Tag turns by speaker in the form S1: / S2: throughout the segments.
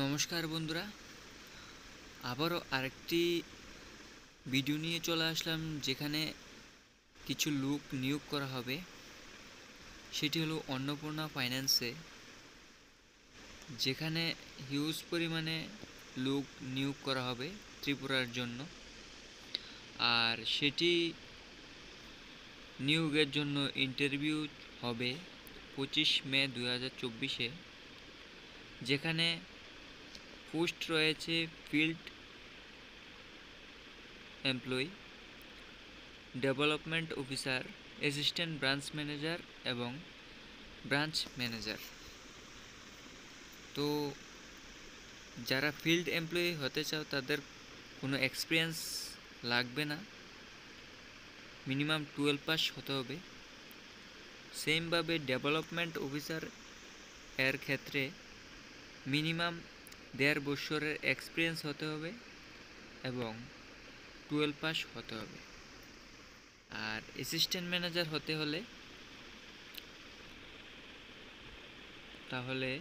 S1: নমস্কার বন্ধুরা, আবারও আরেকটি ভিডিও নিয়ে চলে আসলাম যেখানে কিছু লোক নিয়োগ করা হবে। সেটি হলো অন্নপূর্ণা ফাইন্যান্সে, যেখানে হিউজ পরিমাণে লোক নিয়োগ করা হবে ত্রিপুরার জন্য। আর সেটি নিয়োগের জন্য ইন্টারভিউ হবে 25 মে 2024-এ, যেখানে পোস্ট রয়েছে field employee, development officer, assistant branch manager এবং ব্রাঞ্চ ম্যানেজার। তো যারা ফিল্ড এমপ্লয়ি হতে চাও তাদের কোনো এক্সপিরিয়েন্স লাগবে না, মিনিমাম 12 পাস হতে হবে। সেমভাবে ডেভেলপমেন্ট অফিসার এর ক্ষেত্রে মিনিমাম 1.5 বছরের এক্সপিরিয়েন্স হতে হবে এবং 12 পাস হতে হবে। আর অ্যাসিস্ট্যান্ট ম্যানেজার হতে হলে তাহলে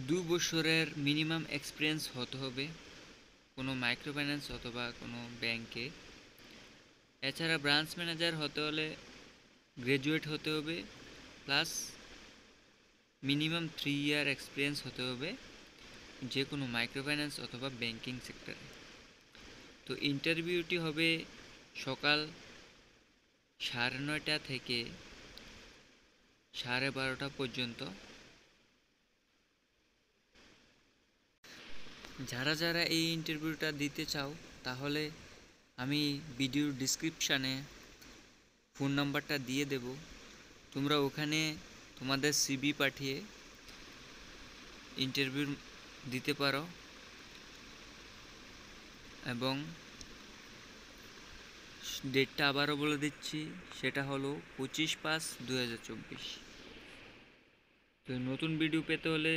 S1: 2 বছরের মিনিমাম এক্সপিরিয়েন্স হতে হবে কোনো মাইক্রো ফাইন্যান্স অথবা কোনো ব্যাংকে। এছাড়া ব্রাঞ্চ ম্যানেজার হতে হলে গ্র্যাজুয়েট হতে হবে, প্লাস মিনিমাম 3 ইয়ার এক্সপিরিয়েন্স হতে হবে যে কোনো মাইক্রো ফাইন্যান্স অথবা ব্যাংকিং সেক্টরে। তো ইন্টারভিউটি হবে সকাল 9:30 থেকে 12:30 পর্যন্ত। যারা যারা এই ইন্টারভিউটা দিতে চাও তাহলে আমি ভিডিওর ডিসক্রিপশানে ফোন নাম্বারটা দিয়ে দেব, তোমরা ওখানে তোমাদের সিভি পাঠিয়ে ইন্টারভিউ দিতে পারো। এবং ডেটটা আবারও বলে দিচ্ছি, সেটা হলো 25/5/2024। তো নতুন ভিডিও পেতে হলে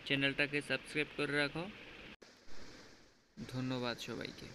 S1: চ্যানেলটাকে সাবস্ক্রাইব করে রাখো। ধন্যবাদ সবাইকে।